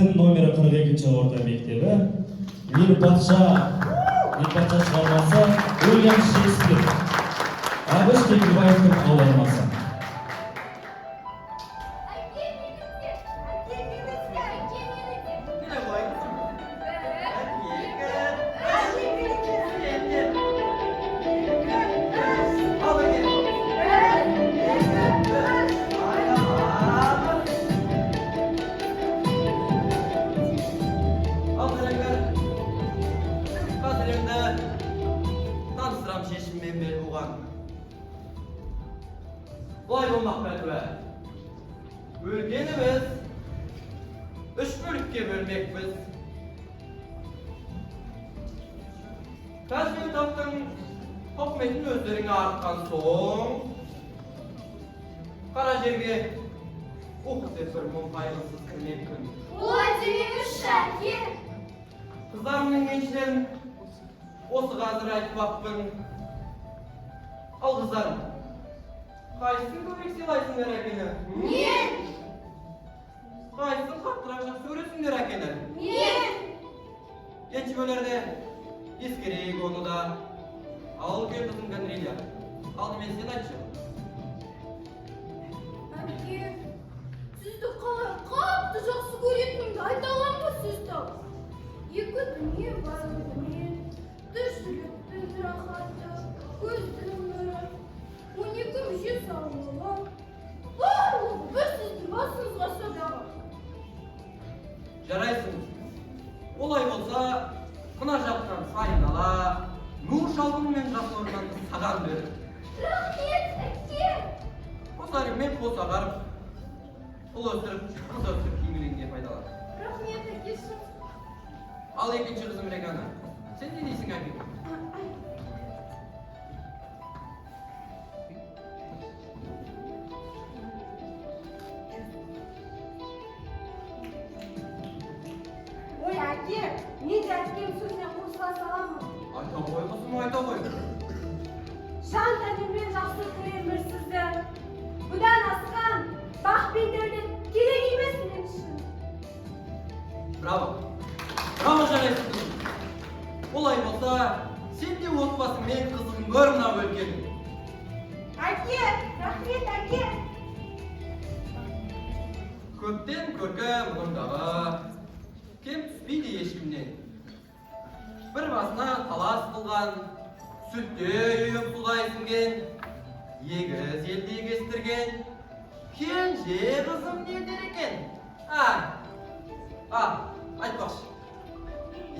Номері 42-ші орта мектебі Мир патша шығармасы Уильям Шекспир. Әбіш Кекілбаевтың аудармасы. Бұлай болмақ бәлбә. Өлкеніміз үш бөлікке бөлмекпіз. Тәжбен таптың токметін өздеріңе артқан соң, қара жерге деп бір мұң қайғысыз кірмекпін. Олай демеңіз шәке. Қыздарымның меншілерін осы қазір айтпақпын. Ал қыздарым, қайсың көбірек сыйлайсыңдар әкені? Мен! Қайсың қаттырақ жақсы көресіңдер әкені? Мен! Енші бөлерде ескерейік оны да. Ал кел қызым Ганрилия. Алдымен сен айтшы. Әке, сізді қалай қатты жақсы көретінімді айта аламын ба сізді? Екі дүние бар мен, тіршіліктің рахаты, көздің нұры, 12 мүше саулығы, барлығы бір сіздің басыңызға садаға. Жарайсың. Олай болса, мына жақтан сайын ала, нұр шалғын мен жас орнанды саған бер. Рахмет, әке! Қосарым мен қосағарым. Ұл өсіріп, қыз өсіріп кеңіреңге пайдалар. Рахмет, әкесі. Ал екінші қызым Регана. Сен не дейсің әке? Ой, әке, мен де әкем сөзіне қосыла саламын. Айта қой қызым, айта қой. Жан тәніммен жақсы көремін сізді. Бұдан асқан бақ пен дәулет керек емес мен үшін. Браво. Браво жарайсың қызым. Олай болса, сен де отбасыңмен қызығын көр мынау өлкенің. Әке, рахмет әке. Көптен көркі мұндағы кем түспейді ешкімнен. Бір басына талас қылған, сүтте үйіп судай сіңген, егіз елде кестірген, кенже қызым не дер екен? Айтпақшы.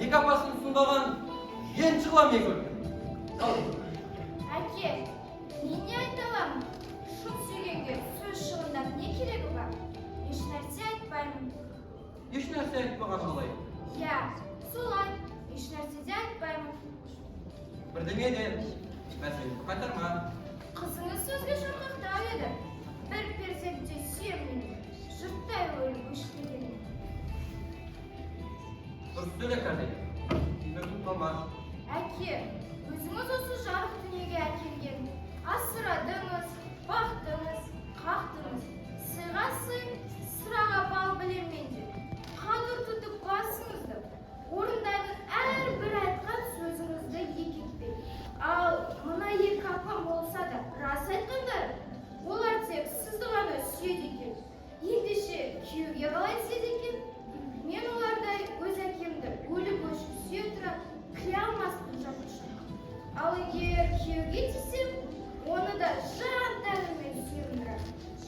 Екі апасын ұсынбаған ен шығыла мен көрген. Әке, мен не айта аламын? Шын сөйлегенге сөз шығындап не керегі бар? Еш нәрсе айтпаймын. Еш нәрсе айтпаған қалай? Я, солай, еш нәрсе де айтпаймын. Бірдеңе де мәселені қайтарма. Қызыңыз сөзге шорқақтау еді. Бір перзентте сүйемін, жұрттай өліп өшпеген. Дұрыс сөйле кәрдей. Үмітім қалма. Әке, өзіңіз осы жарық дүниеге әкелген. Асырадыңыз, бақтыңыз, қақтыңыз. Сыйға сый, sıраға бал білемін де. Қадір тұтып басыңызды. Орындардың әрбір айтқан сөзіңізді екітпей. Ал мына екі апам болса да рас айтқандар. Олар тек сізді ғана сүйеді екен. Ендеше күйеуге қалай тиеді екен? Мен олардай өз әкемді өліп өшіп сүйе тұра кіре алмаспын жақынша. Ал егер күйеуге тисем, оны да жан тәніммен сүйемін.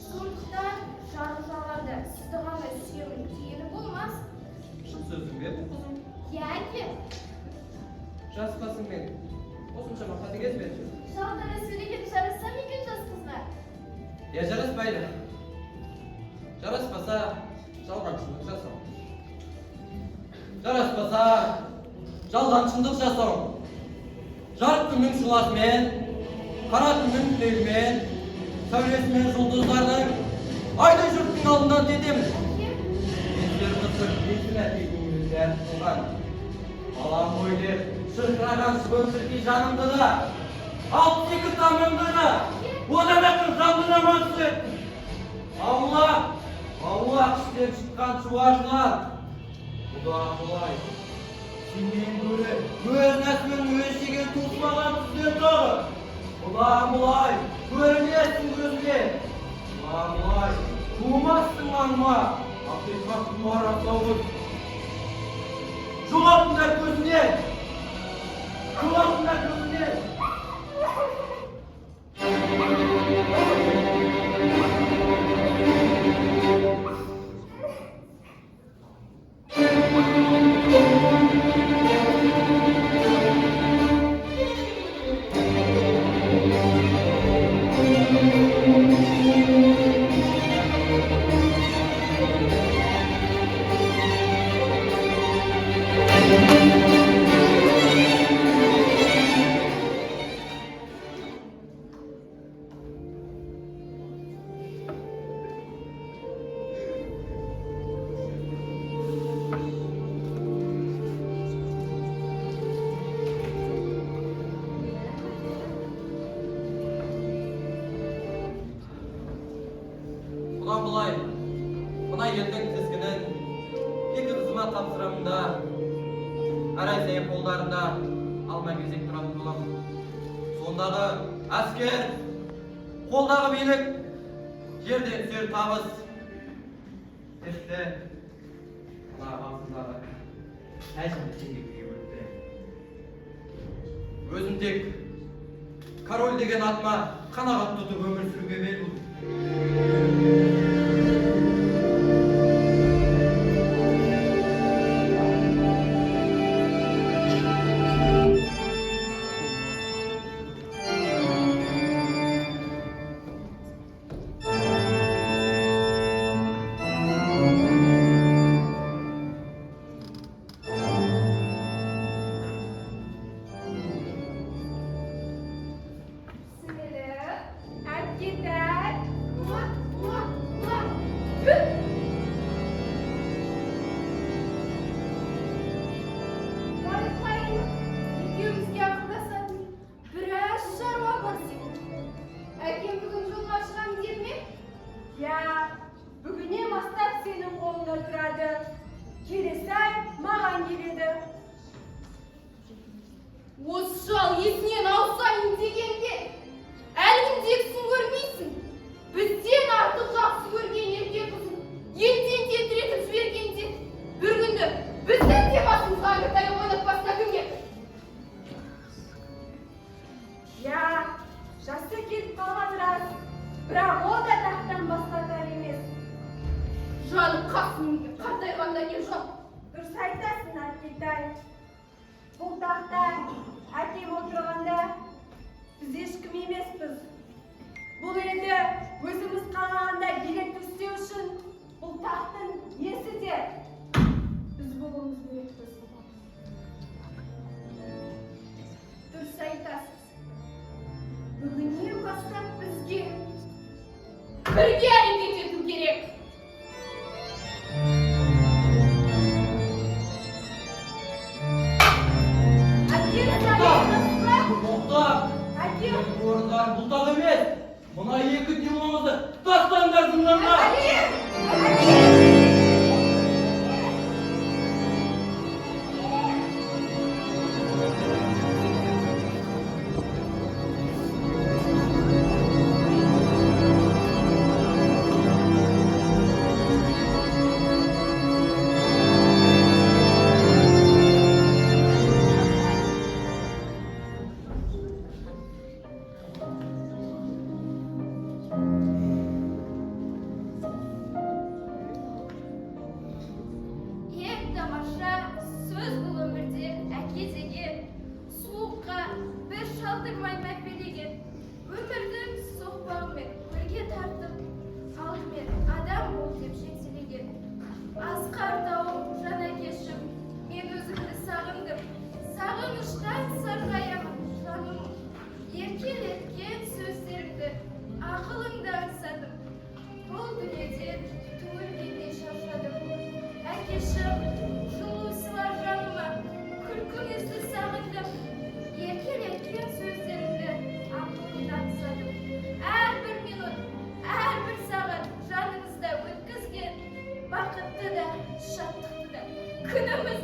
Сондықтан жарық-жаларда сізді ғана сүйемін дегені болмас. Шын сөзің бе бұл қызым? Я әке. Жасқасың мен. Осыншама қатыгез бе? Жалдары сөйлеген жарасам екен жас қызға. Я жараспайды. Жараспаса, жалғаншылық жасау. Жараспаса, жалғаншылық жасау. Жарық күннің шұғасымен, қара түннің тілегімен, сәулесімен жұлдыздардың айдай жұрттың алдынан дедім. Ендер мысыр есін әтегіңізді әріп қылған. Балам ғой деп шырқыраған шыбын-шіркей жанымды да, 62 тамырымды да, одан ақыр жандына маңсыз. Аула кішіден шыққан шуашынан, Құдай, сенен гөрі өз нәсілін өз жеген туысмаған түзден тағы. Құдай, көрмесің көзге. Құдай, туымассың аңыма, ақиқаттың арасауын. Жоғалтыңдар көзінен! Жоғалтыңдар көзінен! Бұдан бұлай, мына елдің тізгінін екі қызыма тапсырамын да, әрай зәйіп қолдарында алма кезек тұратын боламын. Сондағы әскер, қолдағы билік, жерден түсер табыс. Тіпті, мына басындағы әжімді теңгеге өттірем. Өзім тек король деген атыма қанағат тұтып өмір сүруге бел болдым. Бүгіннен бастап сенің қолыңда тұрады. Келесі ай маған келеді. Осы жал есінен ауысайын дегенде, әлгіндегісін көрмейсің. Бізден артық жақсы көрген ерке қызын елден тетіретіп жібергенде, бір күнді біздің де басымызға аңыртай ойнатпасына кім келді? Я, жасы келіп қалған рас, бірақ ол да тақтан бастатар емес. Жаны қасымға қартайғанда не жоқ? Дұрыс айтасың, Аркетай. Бұл тақта әкем отырғанда біз ешкім емеспіз. Бұл елді өзіміз қалағанда билетті істеу үшін бұл тақтың несі де біз болуымыз керекпіз. Дұрыс айтасыз. Бүгіннен бастап бізге бірге әрекет ету керек. Орындар бұлтақ емес, мұна екі дюймамызды тастаңдар зынданға. Günümüz